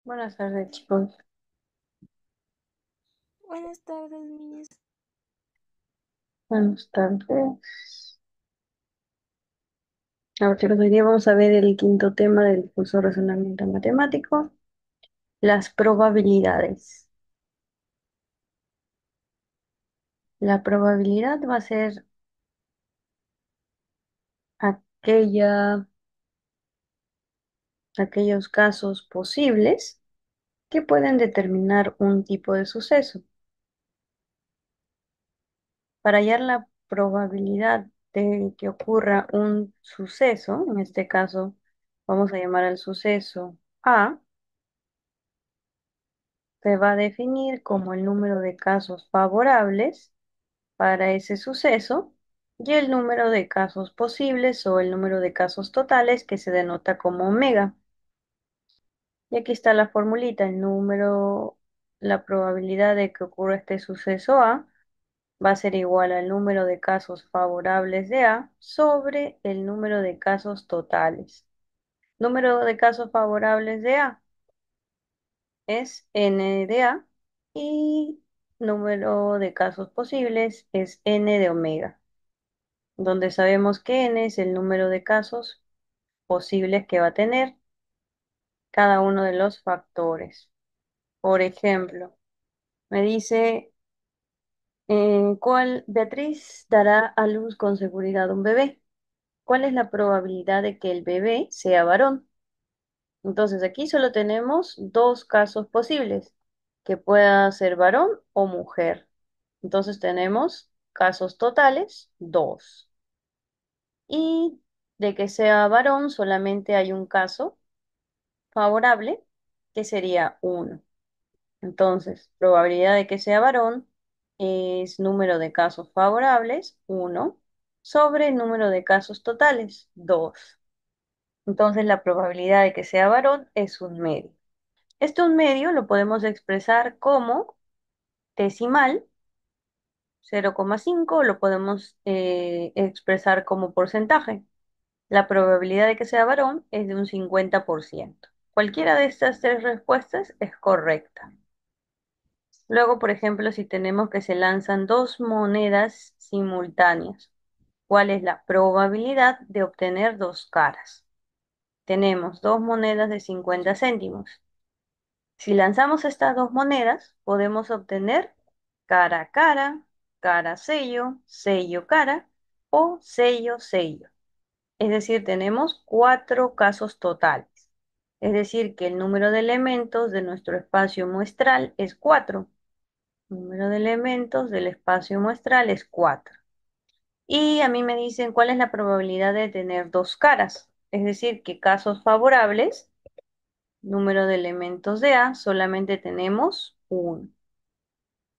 Buenas tardes, chicos. Buenas tardes, niños. Buenas tardes. Ahora, chicos, hoy día vamos a ver el quinto tema del curso de razonamiento matemático, las probabilidades. La probabilidad va a ser aquella, aquellos casos posibles que pueden determinar un tipo de suceso. Para hallar la probabilidad de que ocurra un suceso, en este caso vamos a llamar al suceso A, se va a definir como el número de casos favorables para ese suceso y el número de casos posibles o el número de casos totales que se denota como omega. Y aquí está la formulita, la probabilidad de que ocurra este suceso A va a ser igual al número de casos favorables de A sobre el número de casos totales. Número de casos favorables de A es n de A y número de casos posibles es n de omega, donde sabemos que n es el número de casos posibles que va a tener cada uno de los factores. Por ejemplo, me dice, ¿cuál Beatriz dará a luz con seguridad un bebé? ¿Cuál es la probabilidad de que el bebé sea varón? Entonces aquí solo tenemos dos casos posibles, que pueda ser varón o mujer. Entonces tenemos casos totales, dos. Y de que sea varón solamente hay un caso favorable, que sería uno. Entonces, probabilidad de que sea varón es número de casos favorables, uno, sobre número de casos totales, dos. Entonces, la probabilidad de que sea varón es un medio. Este un medio lo podemos expresar como decimal, 0,5, lo podemos expresar como porcentaje. La probabilidad de que sea varón es de un 50%. Cualquiera de estas tres respuestas es correcta. Luego, por ejemplo, si tenemos que se lanzan dos monedas simultáneas, ¿cuál es la probabilidad de obtener dos caras? Tenemos dos monedas de 50 céntimos. Si lanzamos estas dos monedas, podemos obtener cara a cara, cara sello, sello cara o sello sello. Es decir, tenemos cuatro casos totales. Es decir, que el número de elementos de nuestro espacio muestral es 4. El número de elementos del espacio muestral es 4. Y a mí me dicen cuál es la probabilidad de tener dos caras. Es decir, que casos favorables, número de elementos de A, solamente tenemos uno.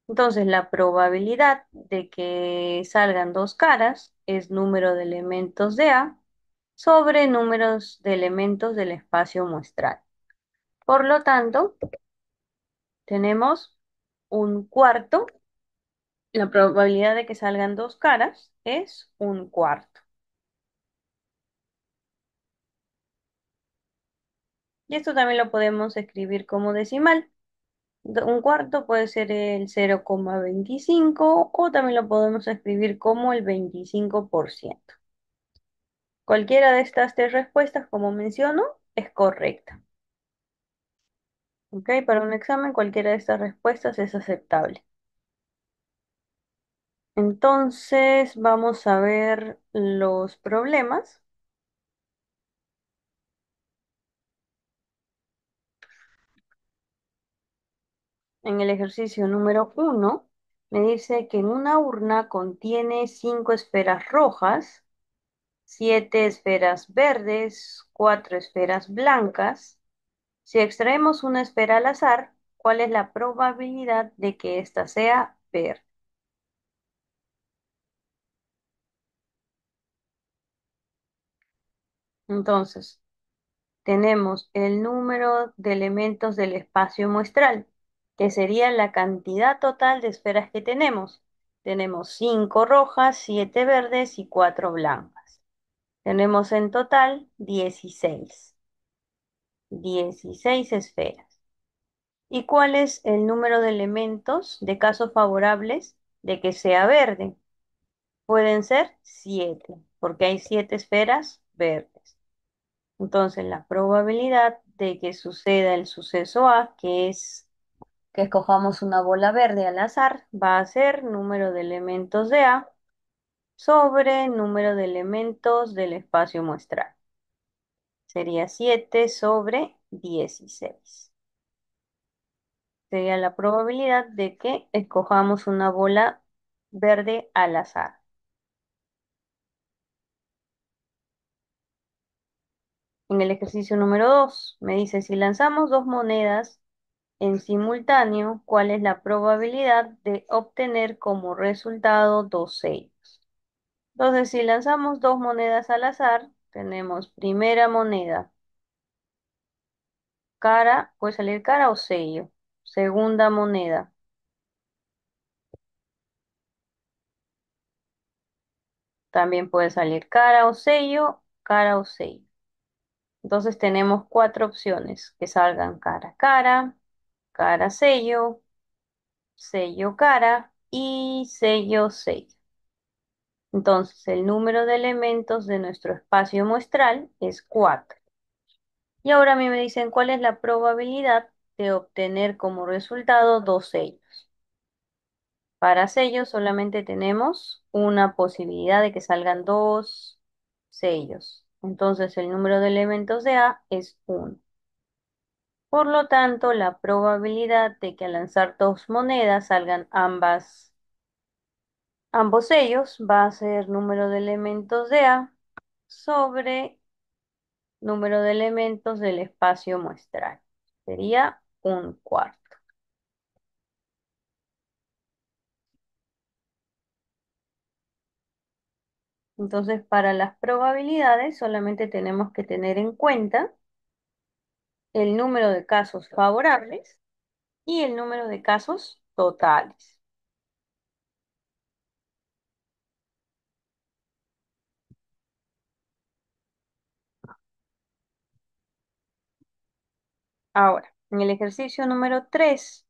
Entonces, la probabilidad de que salgan dos caras es número de elementos de A sobre números de elementos del espacio muestral. Por lo tanto, tenemos un cuarto. La probabilidad de que salgan dos caras es un cuarto. Y esto también lo podemos escribir como decimal. Un cuarto puede ser el 0,25 o también lo podemos escribir como el 25%. Cualquiera de estas tres respuestas, como menciono, es correcta. ¿Ok? Para un examen, cualquiera de estas respuestas es aceptable. Entonces, vamos a ver los problemas. En el ejercicio número 1, me dice que en una urna contiene 5 esferas rojas, 7 esferas verdes, 4 esferas blancas. Si extraemos una esfera al azar, ¿cuál es la probabilidad de que ésta sea verde? Entonces, tenemos el número de elementos del espacio muestral, que sería la cantidad total de esferas que tenemos. Tenemos 5 rojas, 7 verdes y 4 blancas. Tenemos en total 16 esferas. ¿Y cuál es el número de elementos de casos favorables de que sea verde? Pueden ser 7, porque hay 7 esferas verdes. Entonces, la probabilidad de que suceda el suceso A, que es que escojamos una bola verde al azar, va a ser número de elementos de A sobre número de elementos del espacio muestral. Sería 7 sobre 16. Sería la probabilidad de que escojamos una bola verde al azar. En el ejercicio número 2 me dice, si lanzamos dos monedas en simultáneo, ¿cuál es la probabilidad de obtener como resultado dos sellos? Entonces, si lanzamos dos monedas al azar, tenemos primera moneda, cara, puede salir cara o sello. Segunda moneda, también puede salir cara o sello. Entonces tenemos cuatro opciones, que salgan cara, cara, cara, sello, sello, cara y sello, sello. Entonces, el número de elementos de nuestro espacio muestral es 4. Y ahora a mí me dicen cuál es la probabilidad de obtener como resultado dos sellos. Para sellos solamente tenemos una posibilidad de que salgan dos sellos. Entonces, el número de elementos de A es 1. Por lo tanto, la probabilidad de que al lanzar dos monedas salgan ambos sellos va a ser número de elementos de A sobre número de elementos del espacio muestral. Sería un cuarto. Entonces, para las probabilidades solamente tenemos que tener en cuenta el número de casos favorables y el número de casos totales. Ahora, en el ejercicio número 3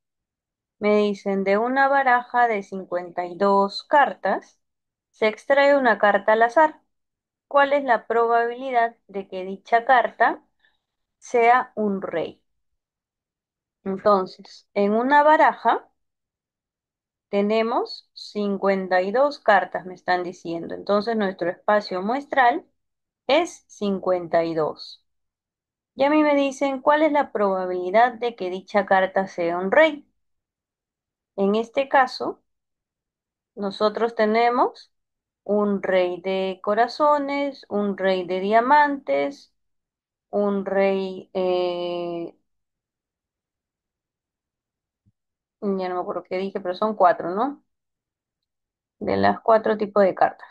me dicen de una baraja de 52 cartas, se extrae una carta al azar. ¿Cuál es la probabilidad de que dicha carta sea un rey? Entonces, en una baraja tenemos 52 cartas, me están diciendo. Entonces, nuestro espacio muestral es 52. Y a mí me dicen cuál es la probabilidad de que dicha carta sea un rey. En este caso, nosotros tenemos un rey de corazones, un rey de diamantes, un rey, ya no me acuerdo qué dije, pero son cuatro, ¿no? De las cuatro tipos de cartas.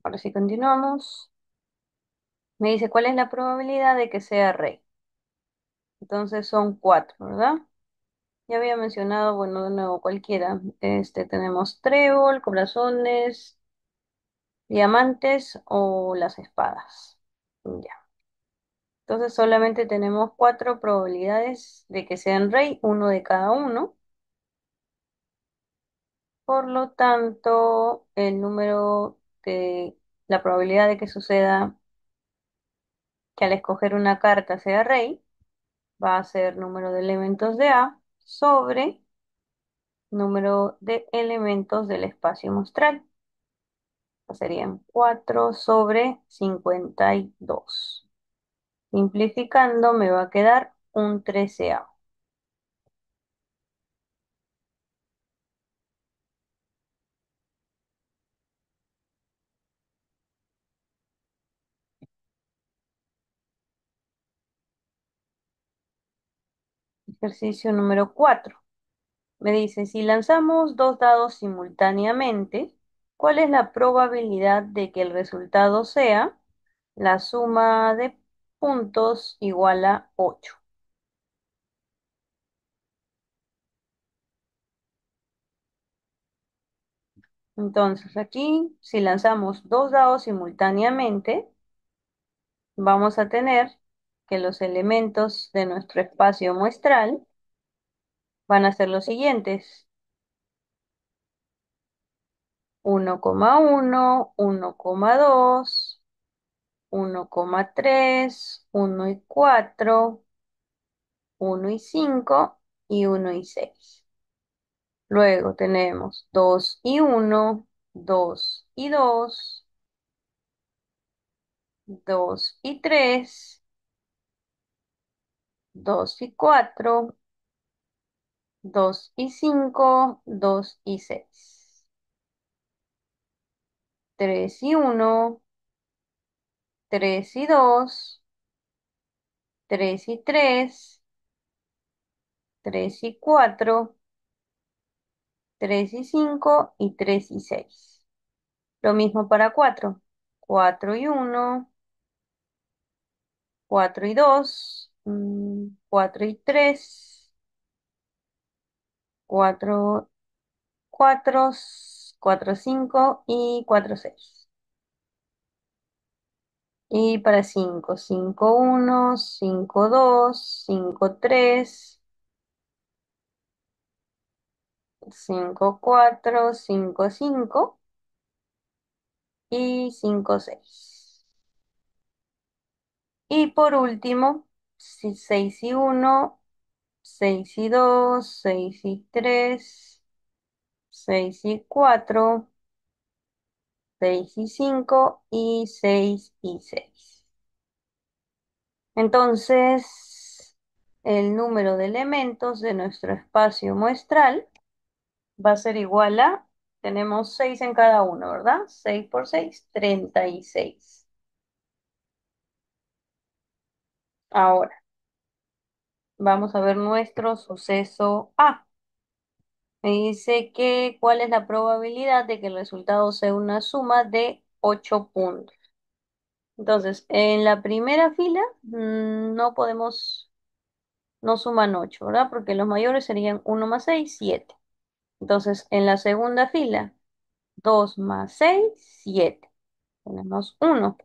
Ahora sí continuamos. Me dice cuál es la probabilidad de que sea rey. Entonces son cuatro, ¿verdad? Ya había mencionado, bueno, de nuevo cualquiera. Tenemos trébol, corazones, diamantes o las espadas. Ya. Entonces solamente tenemos cuatro probabilidades de que sean rey, uno de cada uno. Por lo tanto, el número de la probabilidad de que suceda que al escoger una carta sea rey, va a ser número de elementos de A sobre número de elementos del espacio muestral. Serían 4 sobre 52. Simplificando, me va a quedar un 13A. Ejercicio número 4. Me dice, si lanzamos dos dados simultáneamente, ¿cuál es la probabilidad de que el resultado sea la suma de puntos igual a 8? Entonces aquí, si lanzamos dos dados simultáneamente, vamos a tener que los elementos de nuestro espacio muestral van a ser los siguientes: 1,1, 1,2, 1,3, 1 y 4, 1 y 5 y 1 y 6. Luego tenemos 2 y 1, 2 y 2, 2 y 3, 2 y 4, 2 y 5, 2 y 6. 3 y 1, 3 y 2, 3 y 3, 3 y 4, 3 y 5 y 3 y 6. Lo mismo para 4. 4 y 1, 4 y 2, 4 y 3, 4, 4, 4, 5 y 4, 6. Y para 5, 5, 1, 5, 2, 5, 3, 5, 4, 5, 5 y 5, 6. Y por último, 6 y 1, 6 y 2, 6 y 3, 6 y 4, 6 y 5 y 6 y 6. Entonces, el número de elementos de nuestro espacio muestral va a ser igual a, tenemos 6 en cada uno, ¿verdad? 6 por 6, 36. Ahora, vamos a ver nuestro suceso A. Me dice que cuál es la probabilidad de que el resultado sea una suma de 8 puntos. Entonces, en la primera fila no podemos, no suman 8, ¿verdad? Porque los mayores serían 1 más 6, 7. Entonces, en la segunda fila, 2 más 6, 7. Tenemos 1.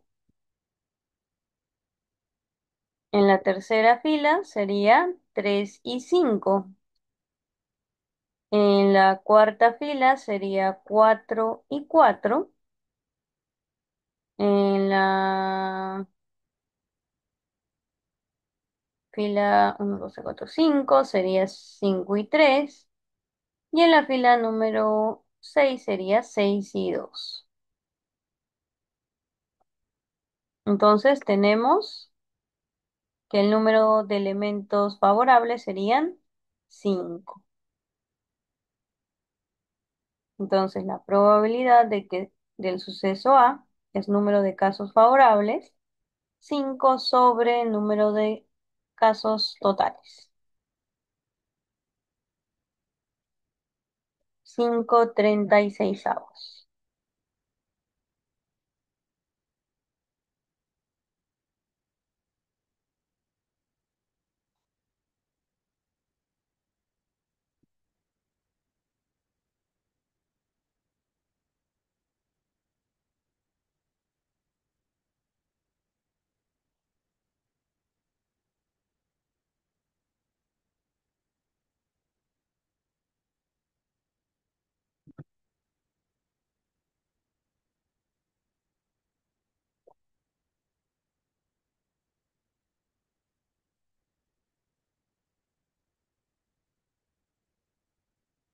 En la tercera fila sería 3 y 5. En la cuarta fila sería 4 y 4. En la fila 1, 2, 3, 4, 5 sería 5 y 3. Y en la fila número 6 sería 6 y 2. Entonces tenemos que el número de elementos favorables serían 5. Entonces la probabilidad de que del suceso A es número de casos favorables, 5 sobre el número de casos totales. 5,36.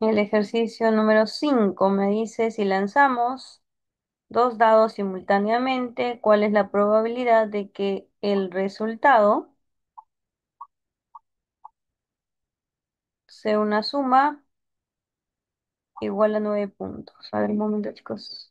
El ejercicio número 5 me dice si lanzamos dos dados simultáneamente, ¿cuál es la probabilidad de que el resultado sea una suma igual a 9 puntos? A ver, un momento, chicos.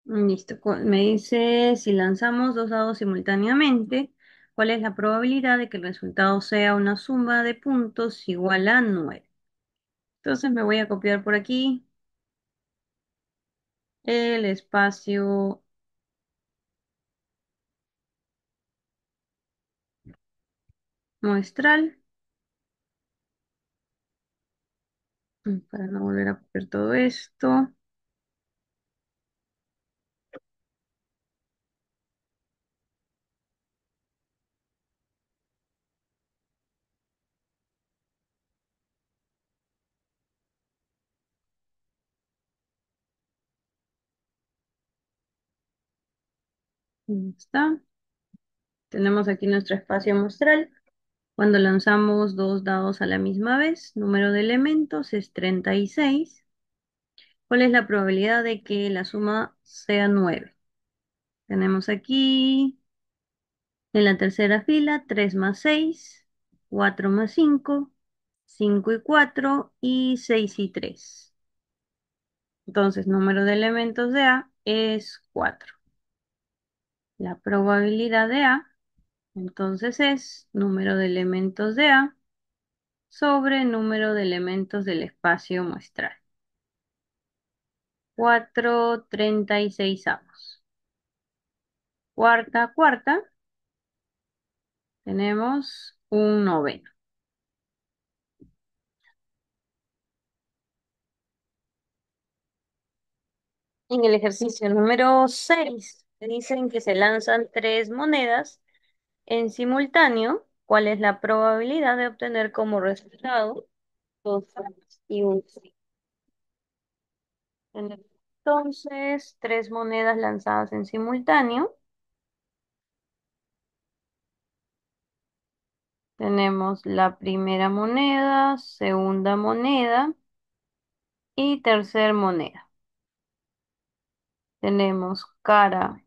Listo. Me dice si lanzamos dos dados simultáneamente, ¿cuál es la probabilidad de que el resultado sea una suma de puntos igual a 9? Entonces me voy a copiar por aquí el espacio muestral para no volver a copiar todo esto. Ahí está. Tenemos aquí nuestro espacio muestral. Cuando lanzamos dos dados a la misma vez, número de elementos es 36. ¿Cuál es la probabilidad de que la suma sea 9? Tenemos aquí en la tercera fila 3 más 6, 4 más 5, 5 y 4 y 6 y 3. Entonces, número de elementos de A es 4. La probabilidad de A, entonces, es número de elementos de A sobre número de elementos del espacio muestral. 4/36. Cuarta, cuarta, tenemos un noveno. En el ejercicio número 6 dicen que se lanzan tres monedas en simultáneo. ¿Cuál es la probabilidad de obtener como resultado dos ceros y un sí? Entonces, tres monedas lanzadas en simultáneo. Tenemos la primera moneda, segunda moneda y tercera moneda. Tenemos cara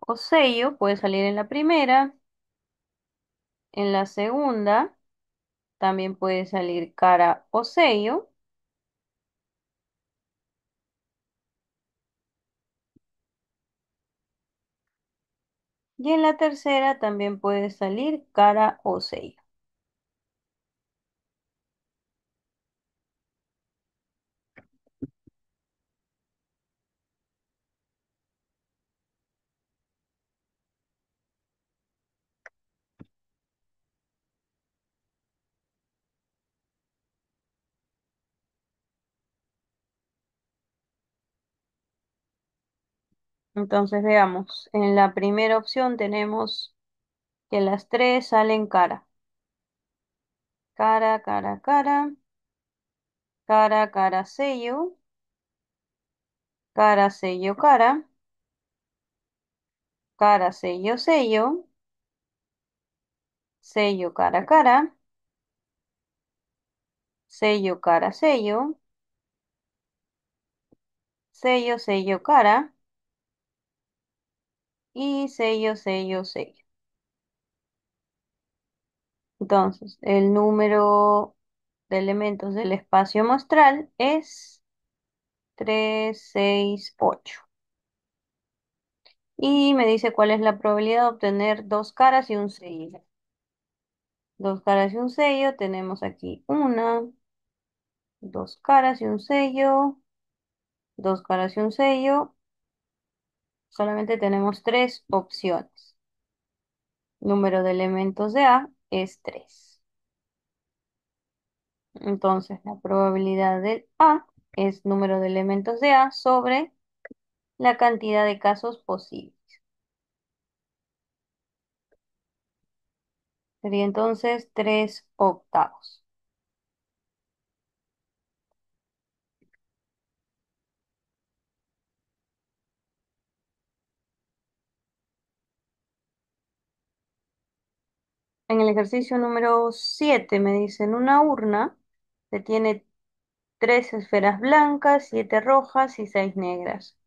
o sello, puede salir en la primera, en la segunda también puede salir cara o sello y en la tercera también puede salir cara o sello. Entonces veamos, en la primera opción tenemos que las tres salen cara. Cara, cara, cara, cara, cara, sello, cara, sello, cara. cara, sello, sello, sello, cara, cara, sello, cara, sello, sello, sello, cara y sello, sello, sello. Entonces, el número de elementos del espacio muestral es 368. Y me dice cuál es la probabilidad de obtener dos caras y un sello. Dos caras y un sello, tenemos aquí una, dos caras y un sello, dos caras y un sello. Solamente tenemos tres opciones. Número de elementos de A es 3. Entonces, la probabilidad de A es número de elementos de A sobre la cantidad de casos posibles. Sería entonces 3 octavos. En el ejercicio número 7 me dicen una urna que tiene 3 esferas blancas, 7 rojas y 6 negras.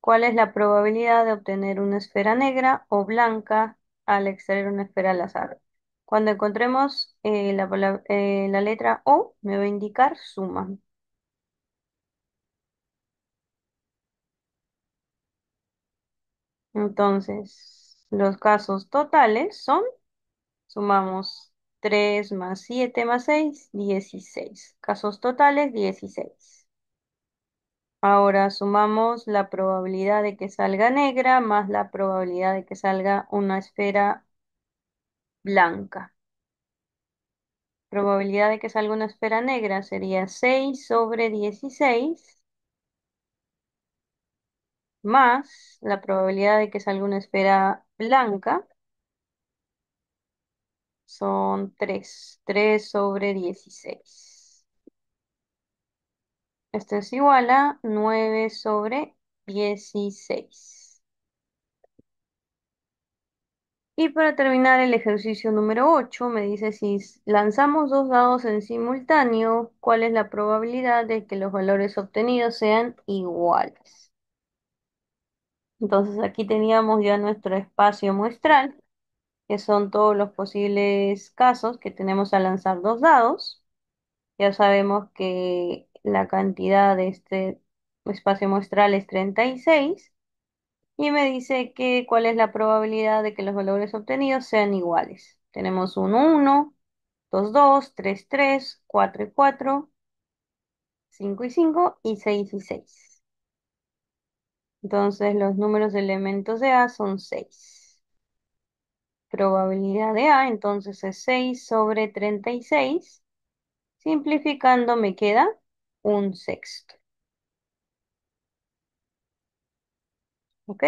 ¿Cuál es la probabilidad de obtener una esfera negra o blanca al extraer una esfera al azar? Cuando encontremos la letra O, me va a indicar suma. Entonces, los casos totales son, sumamos 3 más 7 más 6, 16. Casos totales, 16. Ahora sumamos la probabilidad de que salga negra más la probabilidad de que salga una esfera blanca. Probabilidad de que salga una esfera negra sería 6 sobre 16 más la probabilidad de que salga una esfera blanca son 3, 3 sobre 16. Esto es igual a 9 sobre 16. Y para terminar el ejercicio número 8 me dice si lanzamos dos dados en simultáneo, ¿cuál es la probabilidad de que los valores obtenidos sean iguales? Entonces aquí teníamos ya nuestro espacio muestral, que son todos los posibles casos que tenemos al lanzar dos dados. Ya sabemos que la cantidad de este espacio muestral es 36 y me dice que cuál es la probabilidad de que los valores obtenidos sean iguales. Tenemos 1, 1, 2, 2, 3, 3, 4 y 4, 5 y 5 y 6 y 6. Entonces los números de elementos de A son 6. Probabilidad de A entonces es 6 sobre 36. Simplificando me queda un sexto. ¿Ok?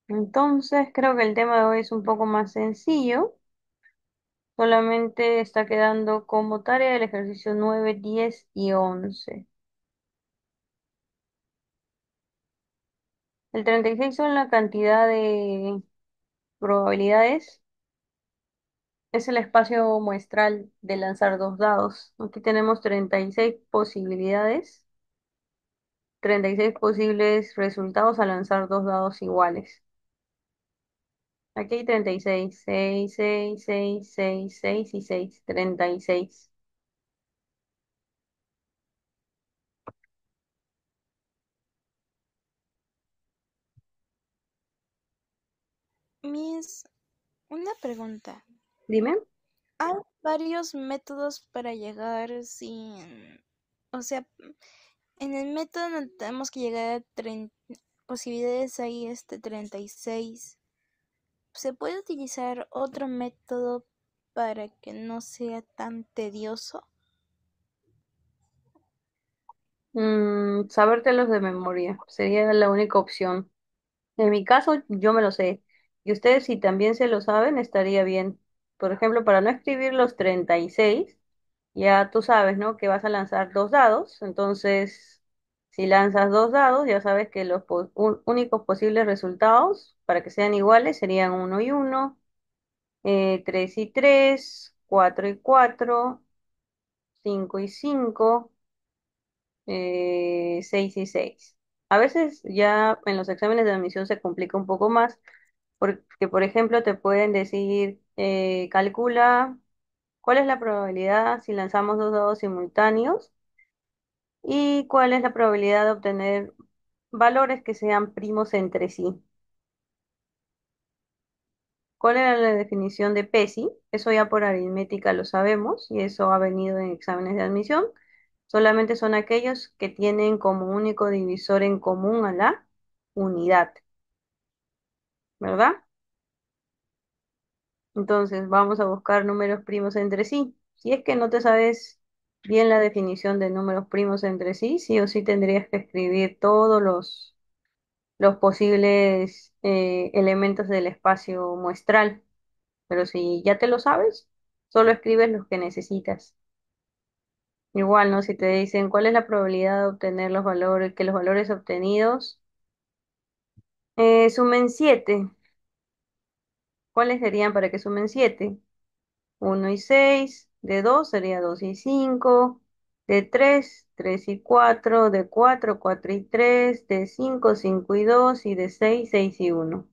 Entonces creo que el tema de hoy es un poco más sencillo. Solamente está quedando como tarea el ejercicio 9, 10 y 11. El 36 son la cantidad de probabilidades. Es el espacio muestral de lanzar dos dados. Aquí tenemos 36 posibilidades, 36 posibles resultados al lanzar dos dados iguales. Aquí hay 36, 6, 6, 6, 6, 6 y 6, 36. Miss, una pregunta. Dime. Hay varios métodos para llegar sin... O sea, en el método no tenemos que llegar a 30 posibilidades, hay 36. ¿Se puede utilizar otro método para que no sea tan tedioso? Sabértelos de memoria sería la única opción. En mi caso, yo me lo sé. Y ustedes, si también se lo saben, estaría bien. Por ejemplo, para no escribir los 36, ya tú sabes, ¿no? Que vas a lanzar dos dados. Entonces, si lanzas dos dados, ya sabes que los únicos posibles resultados para que sean iguales, serían uno y uno, 3 y 3, 4 y 4, 5 y 5, 6 y 6. A veces ya en los exámenes de admisión se complica un poco más, porque por ejemplo te pueden decir, calcula cuál es la probabilidad si lanzamos dos dados simultáneos y cuál es la probabilidad de obtener valores que sean primos entre sí. ¿Cuál era la definición de PESI? Eso ya por aritmética lo sabemos y eso ha venido en exámenes de admisión. Solamente son aquellos que tienen como único divisor en común a la unidad, ¿verdad? Entonces vamos a buscar números primos entre sí. Si es que no te sabes bien la definición de números primos entre sí, sí o sí tendrías que escribir todos los posibles elementos del espacio muestral. Pero si ya te lo sabes, solo escribes los que necesitas. Igual, ¿no? Si te dicen cuál es la probabilidad de obtener los valores, que los valores obtenidos sumen 7. ¿Cuáles serían para que sumen 7? Uno y 6. De 2 sería 2 y 5. De 3, 3 y 4. De 4, 4 y 3. De 5, 5 y 2. Y de 6, 6 y uno.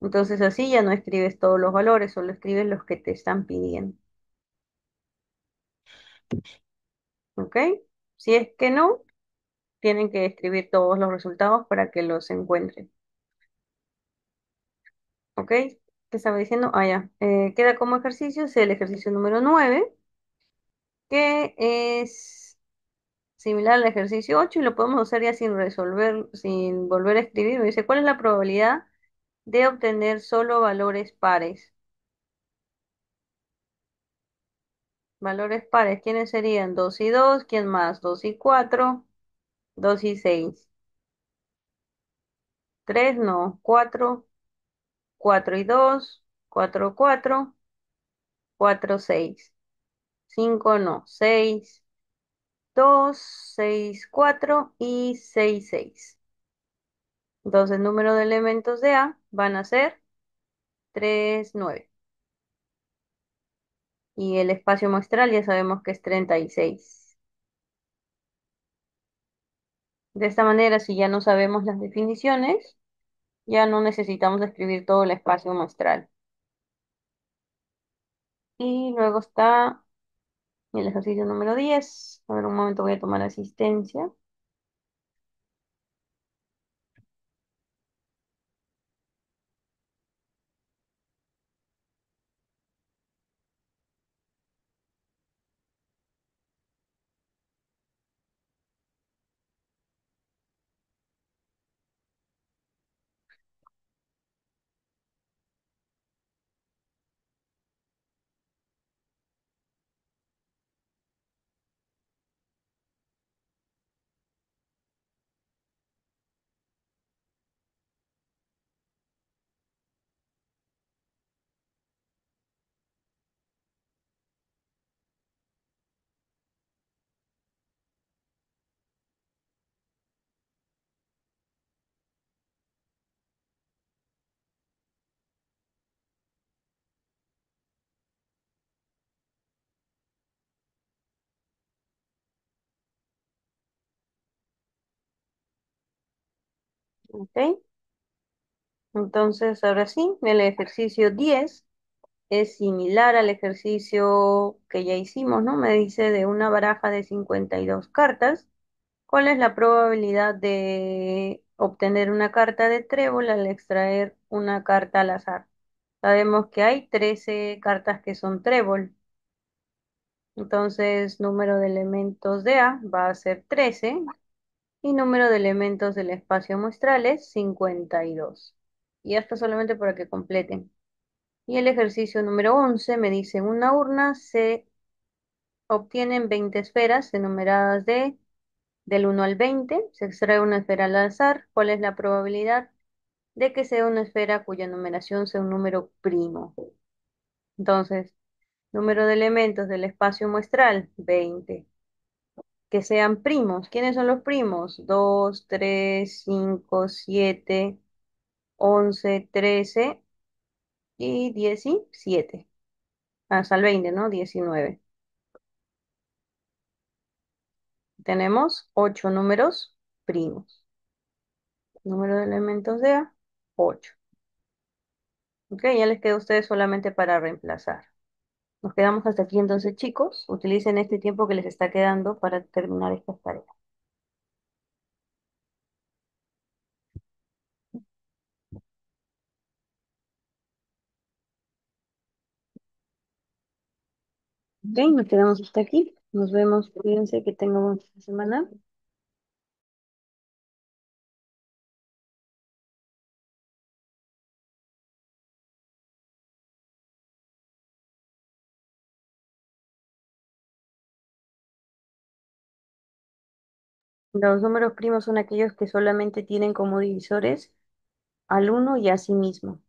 Entonces así ya no escribes todos los valores, solo escribes los que te están pidiendo. ¿Ok? Si es que no, tienen que escribir todos los resultados para que los encuentren. ¿Ok? ¿Qué estaba diciendo? Ah, ya. Queda como ejercicio, es el ejercicio número 9, que es similar al ejercicio 8 y lo podemos hacer ya sin resolver, sin volver a escribir. Me dice, ¿cuál es la probabilidad de obtener solo valores pares? Valores pares, ¿quiénes serían? 2 y 2, ¿quién más? 2 y 4, 2 y 6. 3 no, 4, 4 y 2, 4, 4, 4, 6. 5 no, 6, 2, 6, 4 y 6, 6. Entonces, el número de elementos de A van a ser 3, 9. Y el espacio muestral ya sabemos que es 36. De esta manera, si ya no sabemos las definiciones, ya no necesitamos escribir todo el espacio muestral. Y luego está el ejercicio número 10. A ver, un momento, voy a tomar asistencia. ¿Ok? Entonces, ahora sí, el ejercicio 10 es similar al ejercicio que ya hicimos, ¿no? Me dice de una baraja de 52 cartas, ¿cuál es la probabilidad de obtener una carta de trébol al extraer una carta al azar? Sabemos que hay 13 cartas que son trébol, entonces número de elementos de A va a ser 13 y número de elementos del espacio muestral es 52. Y esto solamente para que completen. Y el ejercicio número 11 me dice, en una urna se obtienen 20 esferas enumeradas del 1 al 20. Se extrae una esfera al azar. ¿Cuál es la probabilidad de que sea una esfera cuya numeración sea un número primo? Entonces, número de elementos del espacio muestral, 20. Que sean primos. ¿Quiénes son los primos? 2, 3, 5, 7, 11, 13 y 17. Hasta el 20, ¿no? 19. Tenemos 8 números primos. Número de elementos de A, 8. Ok, ya les queda a ustedes solamente para reemplazar. Nos quedamos hasta aquí entonces, chicos. Utilicen este tiempo que les está quedando para terminar estas tareas. Ok, nos quedamos hasta aquí. Nos vemos. Cuídense, que tengan una buena semana. Los números primos son aquellos que solamente tienen como divisores al uno y a sí mismo.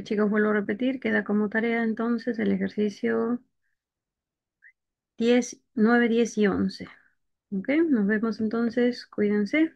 Chicos, vuelvo a repetir, queda como tarea entonces el ejercicio 10, 9, 10 y 11. ¿Ok? Nos vemos entonces, cuídense.